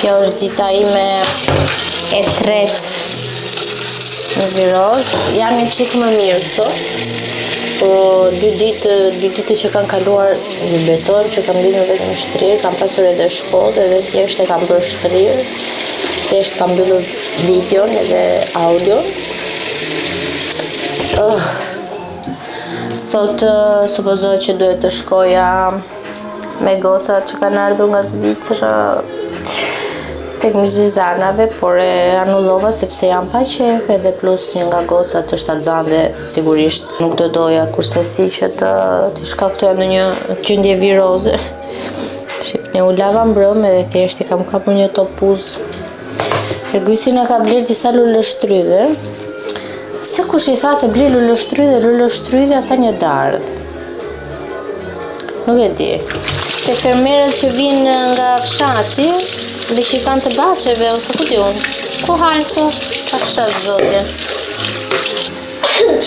Kjo është dita ime e tretë në Viroz. Jam një qikë më mirë sot. Po dy ditë që kanë kaluar në beton, që kam dinë vetëm në shtrirë, kam pasur edhe shkollë edhe thjesht e kam bërë shtrirë. Thjesht kam mbyllur videon edhe audion. Sot supozohet që duhet të shkoja me gocat që kanë ardhur nga Zvicra tek Mizizanave, por e anullova sepse jam pa qef, edhe plus një nga gocat është atë dhe sigurisht nuk do doja kurse si që të shkaktoja në një gjendje viroze. Ne u lava mbrëm edhe thjesht i kam kapur një topuz. Ergysi na ka bler disa luleshtrydhe. Se kush i tha të ble luleshtrydhe asa një dardh. Nuk e di. Te fermerët që vinë nga fshati dhe që i kanë të bacheve, ose ku di unë. Ku hajnë këto? Ka fshat zotje.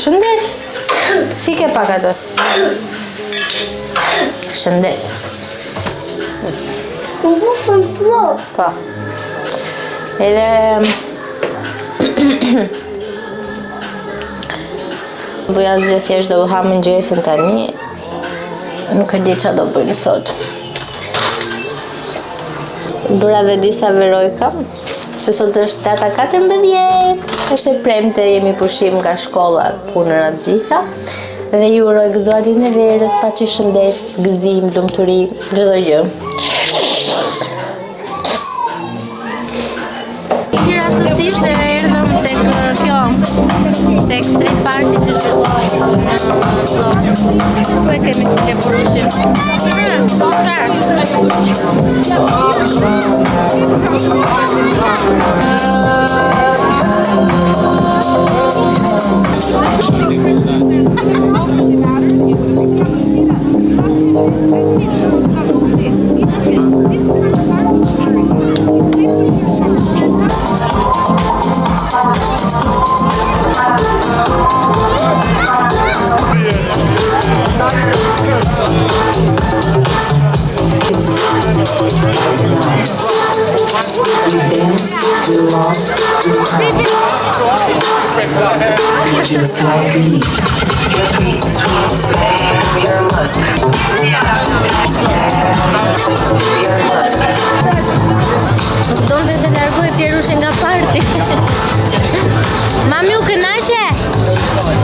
Shëndet. Fike pak atë. Shëndet. Në bufën plot. Pa. Edhe... Bëja zgjë thjesht do ha mëngjesin tani. Nuk e di qa do bëjmë sot. Bëra dhe disa verojka, se sot është data 14, është e premte, jemi pushim nga shkolla, punërat gjitha, dhe ju uroj gëzuar ditën e verës, paçi shëndet, gëzim, lumturi, çdo gjë. Si rastësisht erdhëm tek kjo, tek street party që zhvillohet në blok. Ku e kemi të lepurushim? Po just like me. Donte të largoj Pierushi nga parti. Mami u kënaqe?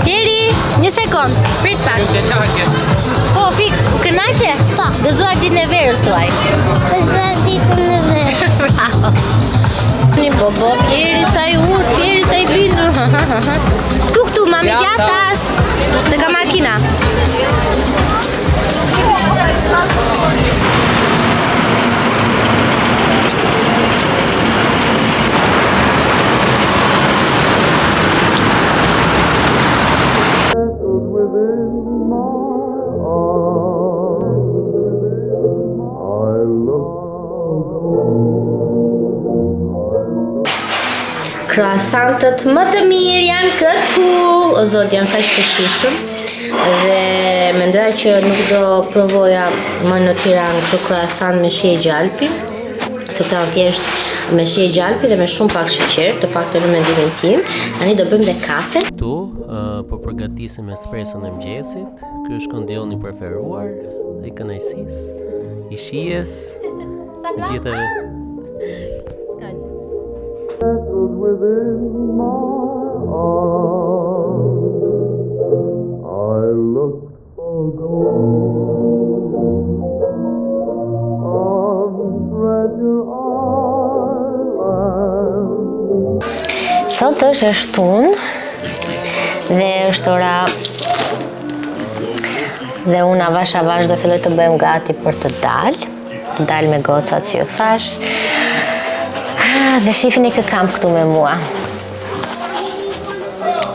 Pieri, një sekond, prit pak. Po, fik, u kënaqe? Po. Gëzuar ditën e verës tuaj. Gëzuar ditën e verës. Bravo. Një bobo, Pieri sa i urt, Pieri sa i bindur. Këtu, mami djathtas. Dhe ka makina. Croissantët më të mirë janë këtu. O zot, janë kaq të shishëm. Dhe mendoja që nuk do provoja më në Tiranë kështu croissant me shije gjalpi, se të janë thjesht me shije gjalpi dhe me shumë pak sheqer, të paktën në mendimin tim. Tani do bëjmë dhe kafe. Këtu po përgatisim espresson e mëngjesit. Ky është kondioni i preferuar i kënaqësisë, i shijes, gjithave. Within my arms, I look for gold on Treasure Island. Sot është shtunë dhe është ora dhe unë avash do filloj të bëjmë gati për të dalë me gocat që ju thash. Dhe shifin e kë kam këtu me mua.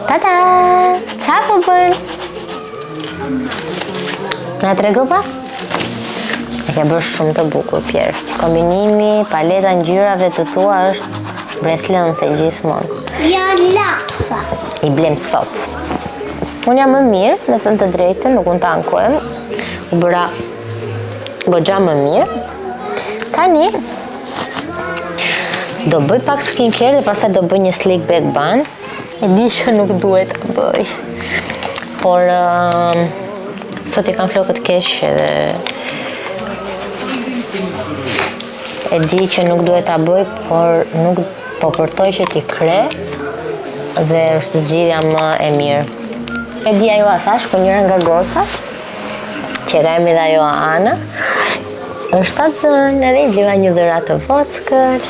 Tada! Qa po bën? Nga trego pa? E ke bërë shumë të bukur, Pierre. Kombinimi, paleta ngjyrave të tua është breslënse gjithmonë. Ja lapsa. I blem sot. Unë jam më mirë, me thënë të drejtën, nuk unë të ankohem. U bëra goxha më mirë. Tani, Do bëj pak skincare dhe pastaj do bëj një slick back ban. E di që nuk duhet ta bëj. Por sot i kam flokët keq edhe e di që nuk duhet ta bëj, por nuk po përtoj që t'i kre dhe është zgjidhja më e mirë. E di ajo a thash, po njëra nga gocat, që ka emrin dhe ajo Ana, është ta zënë edhe i bliva një dhuratë të vockël.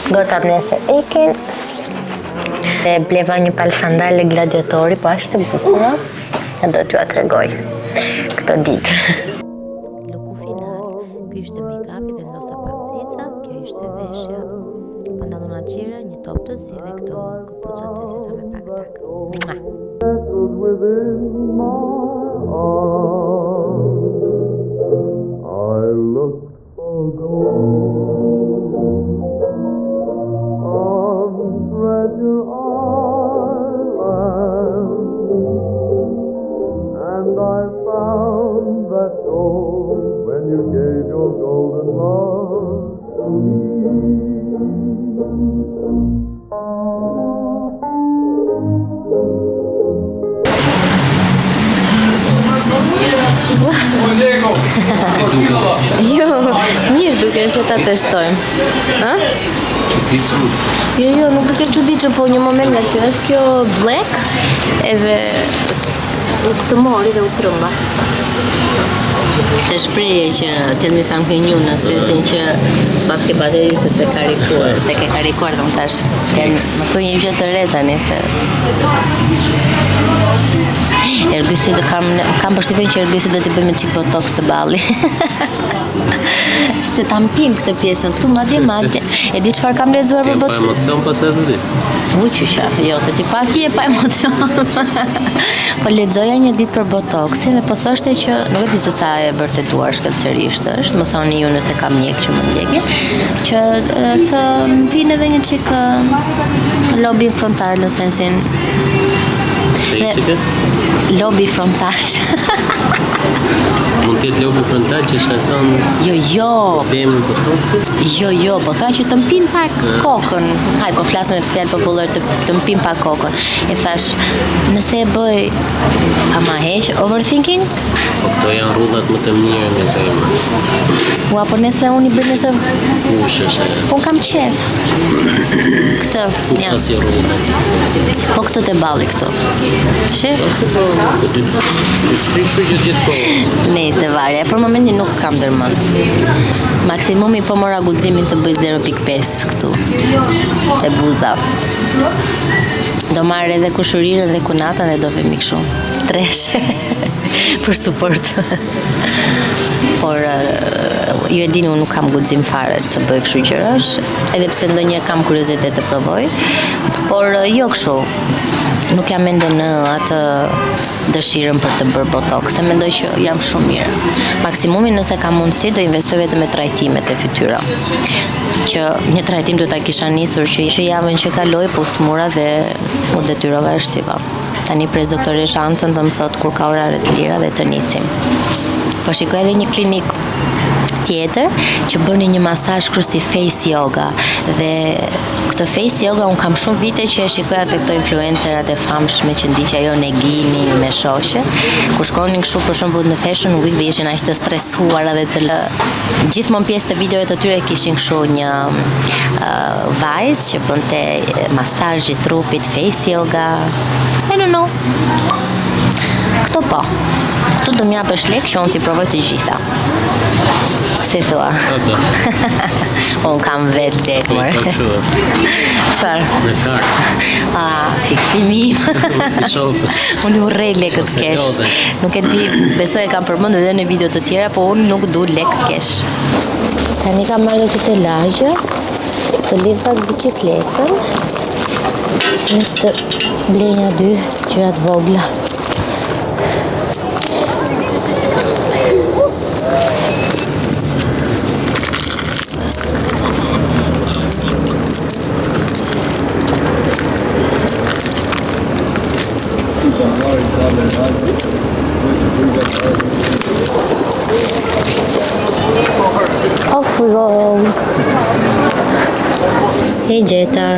Gocat nesër ikin dhe bleva një palë sandale gladiatori, po ashtë të bukura, e do t'ju a tregoj këto ditë. Luku final, ky ishte make-upi, vendosa pak cica, kjo ishte veshja, pantallonat gjira, një top të zi dhe këto këpucat të zeza me pak tak. Mua! Nestled within my arms, I looked for gold on Treasure Island, and I found that gold when you gave your golden love to me. Jo, mirë duke që ta testojmë. A? Jo, nuk duke çuditshëm, po një moment nga që është kjo black, edhe të mori dhe u trëmba. Të shpreje që tell me something new në sensin që s'pas ke baterisë se ke karikuar, dhe më thash, më thuj një gjë të re tani se Ergysi do kam përshtypjen që Ergysi do t'i bëjmë çik botox të balli. Se ta mpim këtë pjesën këtu madje. E di çfarë kam lexuar për botox? Pa emocion pas edhe ti. Uqyqa, jo, se ti pak je pa emocion. Po lexoja një ditë për botoxin dhe po thoshte që nuk e di se sa e vërtetuar shkatësërisht është, më thoni ju nëse kam mjek që më ndjekin, që të mpinë edhe një çik lobby frontal në sensin lobi frontal. Mund t'jetë lobi frontal që shkakton temë botoxit? Jo, po tha që të mpin pak kokën. Haj, po flas me fjalë popullore, të mpin pak kokën. E thash, nëse e bëj, ama heq overthinking? Po këto janë rrullat më të mira në zemër. Ua, po nëse unë i bëj nëse... Ushesh e... Po kam qef. Këtë, ja. Pas i rrullat. Po këtë të balli këtu. Shi? Shtrishu që t'jetë po. Nëse varje, për momentin nuk kam dërmend. Maksimumi po mora guximin të bëj 0.5 këtu. Te buza. Do marrë edhe kushurirën dhe kunatën dhe do vemi kështu. Treshe. Për suport. Por ju e dini, unë nuk kam guxim fare të bëj kështu gjërash, edhe pse ndonjëherë kam kuriozitet të provoj, por jo kështu. Nuk jam ende në atë dëshirën për të bërë botox, se mendoj që jam shumë mirë. Maksimumi nëse kam mundësi do investoj vetëm me trajtimet e fytyra. Që një trajtim do ta kisha nisur që javën që kaloi, po smura dhe u detyrova e shtyva. Tani pres doktoresh Antën do më thot kur ka orare të lira dhe të nisim. Po shikoj edhe një klinik tjetër që bëni një masazh kështu si face yoga, dhe këtë face yoga un kam shumë vite që e shikoja te këto influencerat e famshme që ndiqja ajo Negini me shoqe, kur shkonin kështu për shembull në Fashion Week dhe ishin aq të stresuara dhe të gjithmonë pjesë të videove të tyre kishin kështu një vajzë që bënte masazh i trupit, face yoga. I don't know. Këto po. Këtu do m'japësh lek që unë t'i provoj të gjitha. Si thua? Unë kam vetë lek, mërë. Qfarë? Në kartë. Fiksimi. Si shofës. Unë u rej lekët kesh. Nuk e di, besoj e kam përmendur edhe në video të tjera, po unë nuk du lek kesh. Tani kam marrë dhe këtë lagje, të lidh pak bicikletën, dhe të blenja 2 gjërat vogla. Off we go. E gjeta.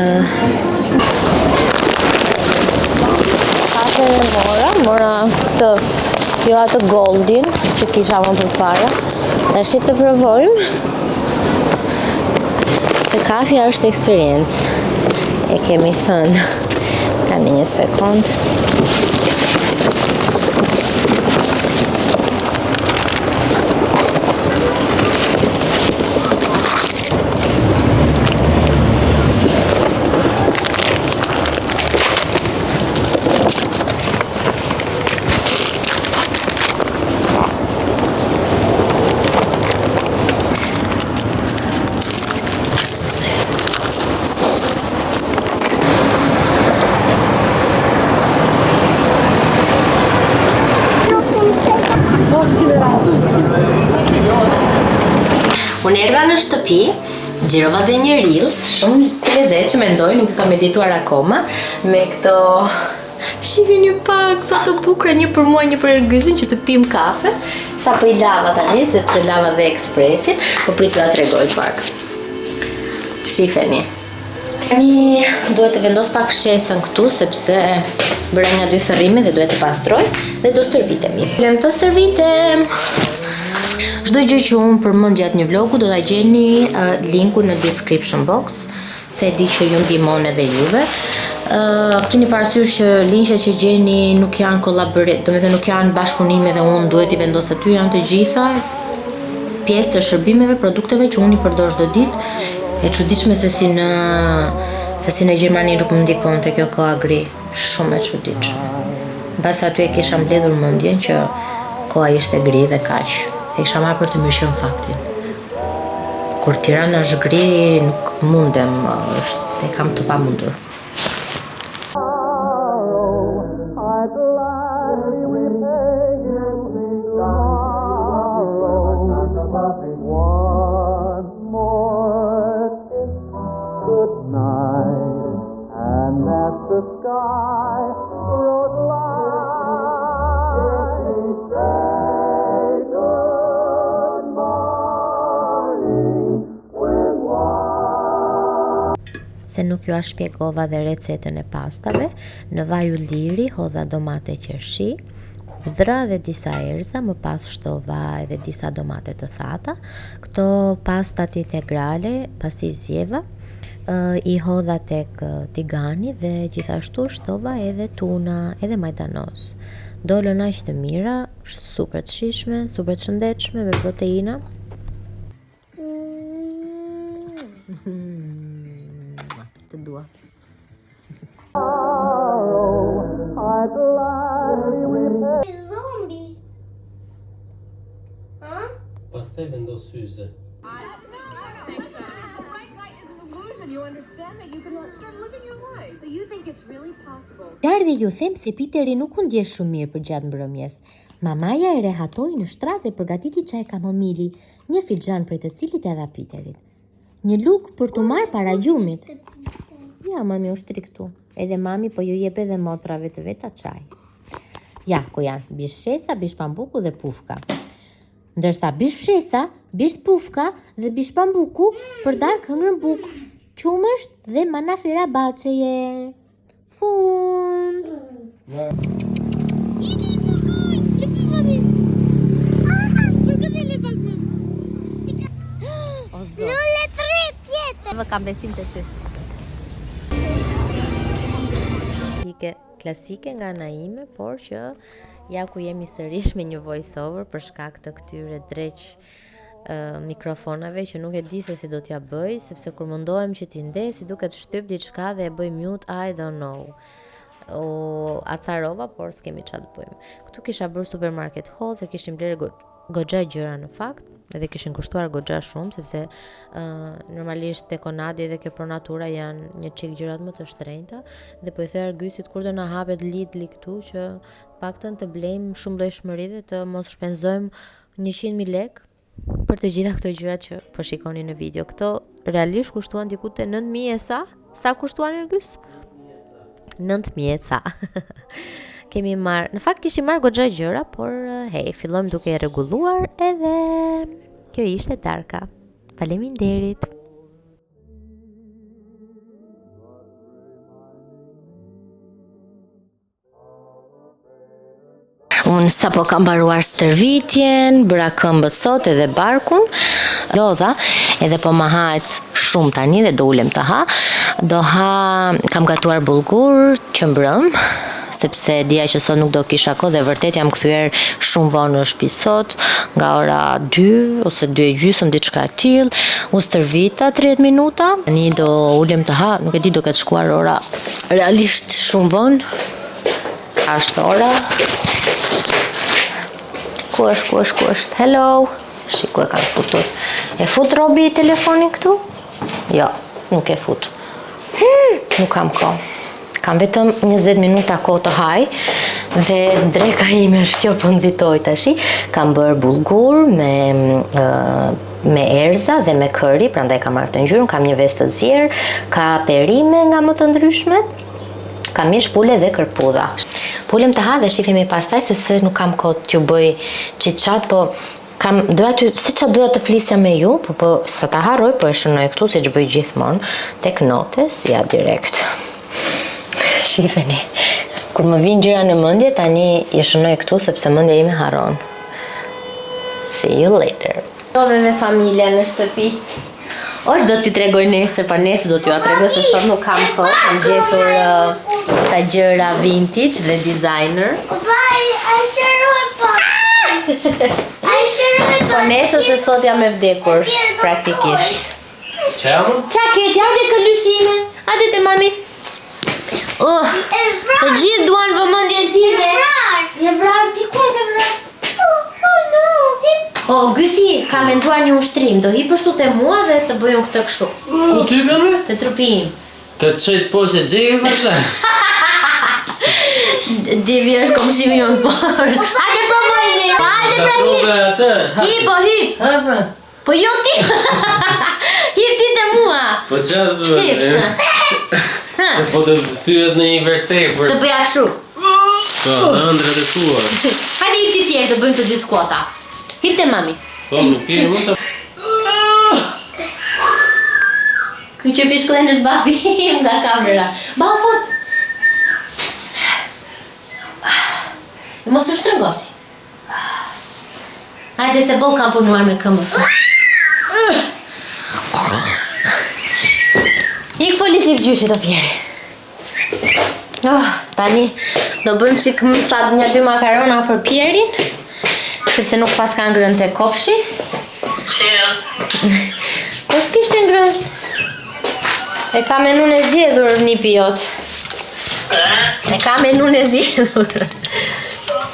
Kafe mora këtë, jo atë goldin që kisha më përpara. Tash të provojmë. Se kafja është eksperiencë. E kemi thënë. Tani një sekond. Unë erdha në shtëpi, xhirova dhe një reels, shumë të lezet që mendoj, nuk e kam edituar akoma, me këto... Shihni pak, sa të bukura, një për mua, një për Ergyzin, që të pim kafe. Sa po I lava tani, sepse lava dhe ekspresin, po prit t'ua tregoj pak. Shifeni. Tani duhet të vendos pak fshesën këtu, sepse bëra nga 2 thërrime dhe duhet të pastroj, dhe do stërvitemi. Lem të stërvitem! Çdo gjë që unë përmend gjatë një vlogu do ta gjeni linku në description box, se e di që ju ndihmon edhe juve. Keni parasysh që linqet që gjeni nuk janë kollaborim, domethënë nuk janë bashkëpunime dhe unë duhet I vendos aty, janë të gjitha pjesë të shërbimeve, produkteve që unë I përdor çdo ditë. E çuditshme se si në Gjermani nuk më ndikonte kjo koha gri, shumë e çuditshme. Mbas aty e kisha mbledhur mendjen që koha ishte gri dhe kaq. E kisha marrë për të mbëshën faktin. Kur Tirana është gri, nuk mundem, e kam të pamundur. Se nuk ju a shpjegova dhe recetën e pastave, në vaj ulliri hodha domate qershi, hudhra dhe disa erza, më pas shtova edhe disa domate të thata. Këto pastat integrale, pasi zjeva, I hodha tek tigani dhe gjithashtu shtova edhe tuna, edhe majdanoz. Dolën aq të mira, super të shijshme, super të shëndetshme, me proteina. Të dua. Zombie. Huh? Pastaj vendos syze. You understand that you can start living your life. So you think it's really possible. Qarë ju them se Piteri nuk u ndjeh shumë mirë për gjatë mbrëmjes. Mamaja e rehatoi në shtrat dhe përgatiti çaj kamomili, një filxhan për të cilit e dha Piterit. Një luk për t'u marrë para gjumit. Ja, mami u shtri këtu. Edhe mami po ju jep edhe motrave të veta çaj. Ja, ku janë? Bishfshesa, bishpambuku dhe pufka. Ndërsa bishfshesa, bishpufka dhe bishpambuku për dar këngërën buk. Qumësht dhe manafira baçeje. Fund. O zot. Lule 3 tjetër. Vë kam besim të ty. Klasike nga ana ime, por që ja ku jemi sërish me një voice over për shkak të këtyre dreq mikrofonave që nuk e di se si do t'ja bëj, sepse kur mundohem që t'i ndesi duket shtyp diçka dhe e bëj mute, I don't know. Acarova, por s'kemi çfarë të bëjmë. Këtu kisha bërë supermarket haul dhe kishim blerë goxha gjëra në fakt, edhe kishin kushtuar goxha shumë, sepse normalisht te Konadi dhe kjo Pro Natura janë një çik gjërat më të shtrenjta, dhe po I the Ergysit kur do na hapet Lidli këtu që paktën të blejmë shumë llojshmëri dhe të mos shpenzojmë 100.000 lekë për të gjitha këto gjërat që po shikoni në video. Këto realisht kushtuan diku te 9.000 e sa? Sa kushtuan Ergys? 9.000 e sa. Kemi marrë, në fakt kishim marrë goxha gjëra, por hey, fillojmë duke e rregulluar edhe kjo ishte Darka. Faleminderit. Sapo kam mbaruar stërvitjen, bëra këmbët sot edhe barkun, lodha, edhe po ma hahet shumë tani dhe do ulem të ha. Kam gatuar bulgur që mbrëm, sepse dija që sot nuk do kisha kohë dhe vërtet jam kthyer shumë vonë në shtëpi sot, nga ora 2 ose 2:30 diçka e tillë. U stërvita 30 minuta. Tani do ulem të ha, nuk e di, do ketë shkuar ora realisht shumë vonë. Ashtë ora. Ku është? Hello. Shikoj kam futur. E fut Robi telefonin këtu? Jo, nuk e fut. Nuk kam kohë. Kam vetëm 20 minuta kohë të haj dhe dreka ime është kjo po nxitoj tash. Kam bërë bulgur me erza dhe me curry, prandaj kam marrë të ngjyrën, kam një vezë të zier, ka perime nga më të ndryshmet, kam mish pule dhe kërpudha. Pulem të ha dhe shifemi pastaj se nuk kam kohë t'ju bëj çit-çat, po doja të flisja me ju, po sa ta harroj, po e shënoj këtu siç bëj gjithmonë tek notes, ja direkt. Shifeni. Kur më vin gjëra në mendje, tani e shënoj këtu sepse mendja ime harron. See you later. Dove me familja në shtëpi. Osh do t'i tregoj nesër, pa nesër do t'ju a tregoj se sot nuk kam kohë, kam gjetur sa gjëra vintage dhe designer. Po nesër se sot jam e vdekur, praktikisht. Qa keti, hajde këllushime, hajde te mami. Të gjithë duan vëmendjen time. Je vrar, ti ku e ke vrar? Gysi, ka menduar një ushtrim, do hipësh tu te mua dhe të bëjmë këtë kështu. Ku ty bëmë? Te trupi im. Të çojt poshtë Xhevi pastaj. Xhevi është komshiu jon poshtë. Hajde po bëjmë. Hajde pra hip. Hip. Ha. Po jo ti. Hip ti te mua. Po çfarë do të bëj? Se po të thyet në një vertepër. Të bëja kështu. Po, ëndrat e tua. Hajde hip ti tjerë të bëjmë të dy skuota. Hip te mami. Po, nuk e më të... Ky që fishklen është babi im nga kamera. Ba fort. Mos u shtrëngoti. Hajde se bol kam punuar me këmbët. Ik foli që gjyshi të pjeri. Tani do bëjmë që këmë një 2 makarona për pjerin, sepse nuk pas ka ngrën të kopshi. Po s'kishte ngrën. E ka menun e zgjedhur nipi jot. E ka menun e zgjedhur.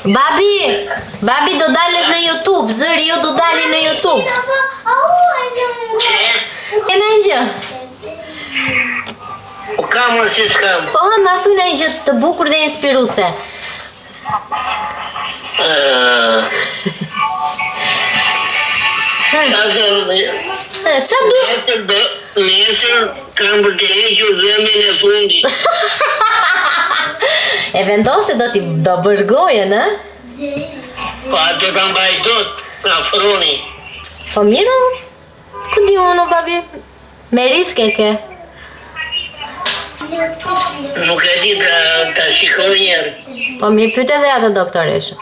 Babi do dalesh në YouTube, zëri jo do dali në YouTube. E në një gjë. O kamër si s'kam. Po, na thuj në një gjë të bukur dhe inspiruse. Qa dush? Nesër kam për të hequr dhëmbin e fundit. E vendose do bësh gojën, e? Po ato kam baj dot, nga froni. Po miru, ku di unë, babi? Me riske ke? Nuk e di ta shikoj njerë. Po mirë pyte dhe ato doktoreshë.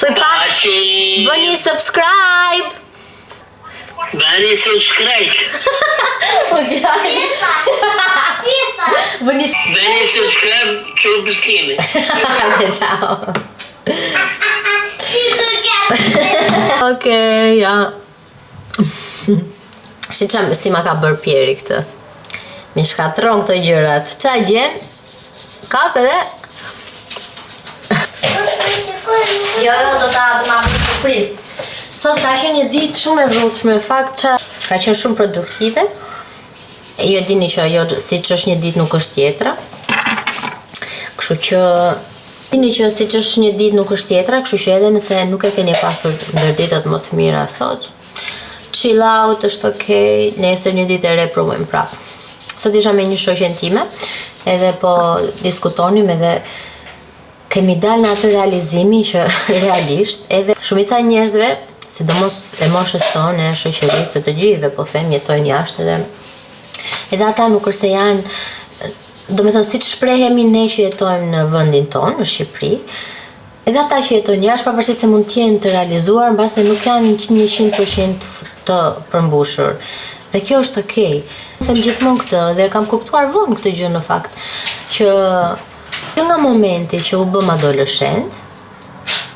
Thuj pak, bëni subscribe! Bëni subscribe. Bëni subscribe që u pëstime. Hajde, ciao. Okej, ja. Shi si ma ka bërë pjeri këtë. Mi shkatron këto gjërat. Qa gjen? Kap edhe? Jo, do ta ma bëjë surprizë. Sot ka qenë një ditë shumë e vrrushme, në fakt që ka qenë shumë produktive. Jo dini që ajo si që është një ditë nuk është tjetra. Kështu që dini që si që është një ditë nuk është tjetra, kështu që edhe nëse nuk e keni pasur ndër ditët më të mira sot, chill out, është okej, nesër një ditë e re provojmë prapë. Sot isha me një shoqen time, edhe po diskutonim edhe kemi dalë në atë realizimin që realisht edhe shumica e njerëzve, sidomos e moshës tonë, e shoqërisë të gjithëve, po them, jetojnë jashtë edhe ata nuk është se janë, do me thënë, si që shprehemi ne që jetojmë në vendin tonë, në Shqipëri, Edhe ata që jetojnë jashtë, pavarësisht se mund të jenë të realizuar, mbase nuk janë 100% të përmbushur. Dhe kjo është okay. Them gjithmonë këtë dhe kam kuptuar vonë këtë gjë në fakt, që nga momenti që u bëm adoleshent,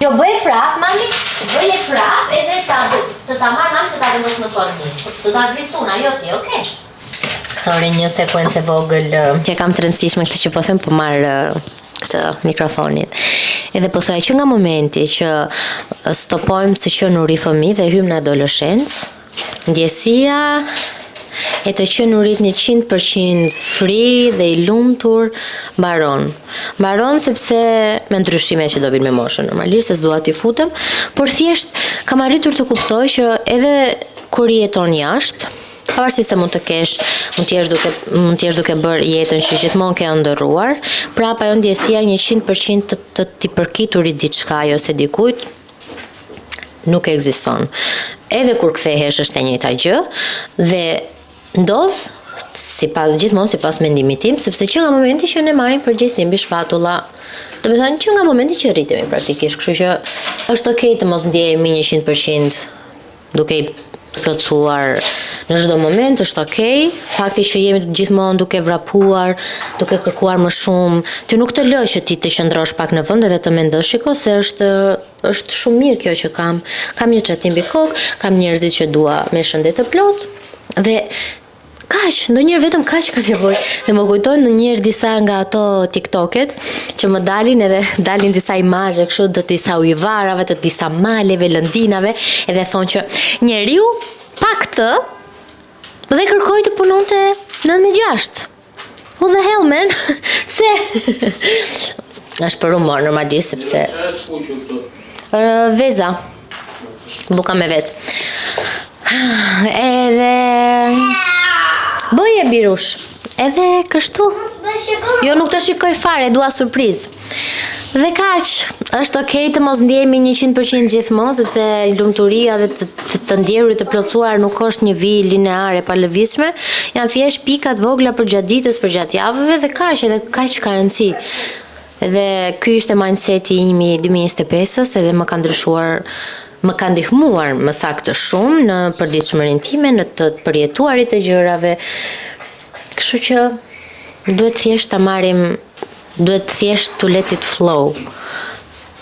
jo bëj prap, mami, bëj prap edhe të ta marr mami të ta vendos në kornizë. Do ta vris unë, ajo ti, okay? Sorry, një sekuencë e vogël që kam të rëndësishme këtë që po them, po marr këtë mikrofonin. Edhe po thaj që nga momenti që stopojmë se që në ri fëmijë dhe hymë në adoleshencë, ndjesia e të qenurit 100% free dhe i lumtur mbaron sepse me ndryshimet që do vinë me moshën normalisht, se s'dua t'i futem, por thjesht kam arritur të kuptoj që edhe kur jeton jashtë, pavarësisht se mund të jesh duke bërë jetën që gjithmonë ke ndërruar, prap ajo ndjesia 100% të t'i përkiturit diçka ose dikujt nuk ekziston. Edhe kur kthehesh është e njëjta gjë dhe ndodh gjithmonë sipas mendimit tim, sepse që nga momenti që ne marrim përgjegjësi mbi shpatulla, do të thënë që nga momenti që rritemi praktikisht, kështu që është okay të mos ndjehemi 100% duke i plotësuar në çdo moment, është okay. Fakti që jemi gjithmonë duke vrapuar, duke kërkuar më shumë, ti nuk të lë që ti të qëndrosh pak në vend edhe të mendosh, shiko se është shumë mirë kjo që kam një çetim mbi kokë, kam njerëzit që dua me shëndet të plot dhe kaq, ndonjëherë vetëm kaq ka nevojë. Dhe më kujtojnë ndonjëherë disa nga ato TikToket që më dalin disa imazhe kështu të disa ujvarave, të disa maleve, lëndinave, edhe thonë që njeriu pa këtë dhe kërkoi të punonte 9-6. Who the hell, man? Pse? Është për humor normalisht sepse veza. Buka me vezë. Edhe bëje birush. Edhe kështu. Jo, nuk të shikoj fare, dua surprizë. Dhe kaq, është okay të mos ndjehemi 100% gjithmonë, sepse lumturia dhe të ndjerurit të plotësuar nuk është një vijë lineare pa lëvizshme, janë thjesht pika të vogla përgjatë ditës, përgjatë javëve dhe kaq ka rëndësi. Dhe ky ishte mindseti im i 2025-s, edhe më ka ndihmuar më saktë shumë në përditshmërinë time, në të përjetuarit të gjërave. Kështu që duhet thjesht to let it flow.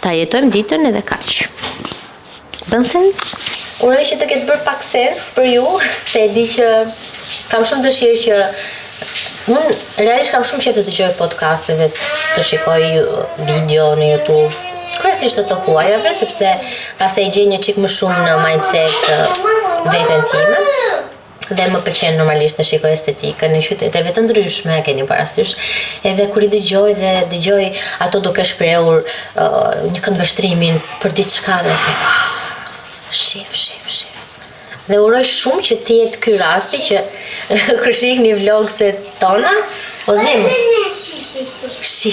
Ta jetojmë ditën edhe kaq. Bën sens? Uroj që të ketë bërë pak sens për ju, se e di që kam shumë dëshirë që unë realisht kam shumë qejf të dëgjoj podcaste dhe të shikoj video në YouTube. Kryesisht të huajave, sepse pastaj gjej një çik më shumë në mindset veten time. Dhe më pëlqen normalisht të shikoj estetikën në qyteteve të ndryshme, keni parasysh. Edhe kur i dëgjoj ato duke shprehur një këndvështrimin për diçka dhe shif. Dhe uroj shumë që të jetë ky rasti që kur shihni vlogset tona, o zemë. Shi.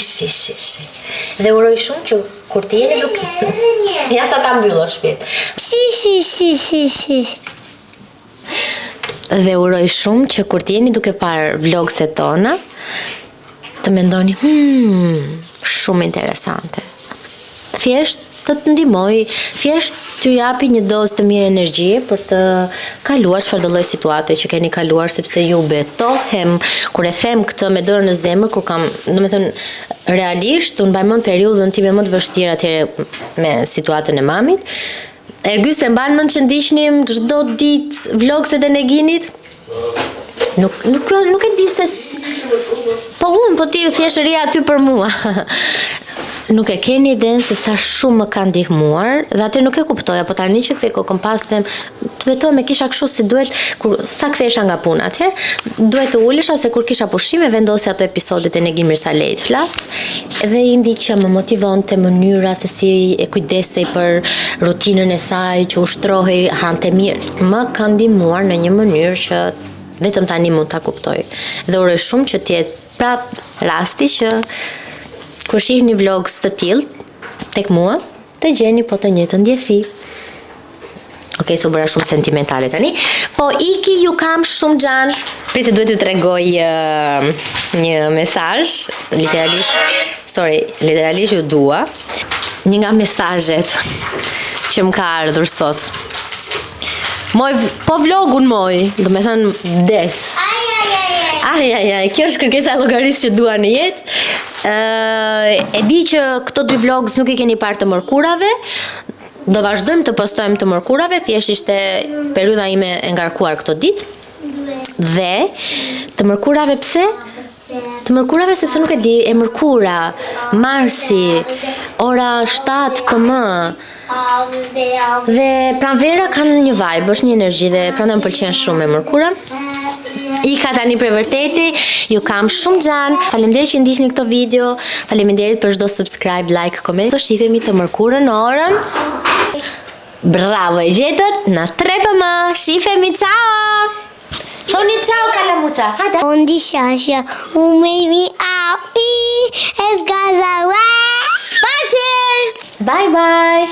Dhe uroj shumë që kur të jeni duke ja sa ta mbyllo shpirt. Shi. Dhe uroj shumë që kur t'jeni duke parë vlogset tona, të mendoni, shumë interesante. Thjesht të ndihmoj, thjesht t'ju japi një dozë të mirë energjie për të kaluar çfarëdo lloj situate që keni kaluar, sepse ju betohem, kur e them këtë me dorën në zemër, kur kam, domethënë realisht unë mbaj mend periudhën time më të vështirë atëherë me situatën e mamit. Ergjys e mban mend që ndiqnim çdo ditë vlogset e Neginit? Nuk e di se po ti thjesht ri aty për mua. Nuk e keni idenë se sa shumë më kanë ndihmuar dhe atë nuk e kuptoja, po tani që kthej kokën pas them, të betoj me kisha kështu si duhet sa kthesha nga puna atëherë, duhet të ulesha ose kur kisha pushime vendosja ato episodet e Negin Mirsalejt flas dhe i ndiqja më motivonte mënyra se si e kujdesej për rutinën e saj, që ushtrohej, hante mirë. Më kanë ndihmuar në një mënyrë që vetëm tani mund ta kuptoj. Dhe uroj shumë që të jetë prap rasti që kur shihni vlogs të tillë tek mua, të gjeni po të njëjtën ndjesi. Okej, s'u bëra shumë sentimentale tani. Po iki, ju kam shumë xhan. Prisë duhet t'ju tregoj një mesazh, literalisht ju dua. një nga mesazhet që më ka ardhur sot. Moj, po vlogun moj, do me thënë des. Ai, kjo është kërkesa e llogarisë që dua në jetë. E di që këto 2 vlogs nuk I keni parë të mërkurave. Do vazhdojmë të postojmë të mërkurave, thjesht ishte periudha ime e ngarkuar këto ditë. Dhe të mërkurave pse? Të mërkurave sepse nuk e di, e mërkura, marsi, ora 7 PM. Dhe pranvera kanë një vibe, është një energji dhe prandaj më pëlqen shumë e mërkura. I ka tani për vërteti, ju kam shumë gjan. Faleminderit që ndiqni këtë video. Faleminderit për çdo subscribe, like, comment. Do shihemi të mërkurën në orën. Bravo, e gjetët në 3 PM. Shihemi, ciao. Thoni ciao Kalamuça. Hajde. Onde Xaxa, o baby out, es gaza. Pace. Bye bye.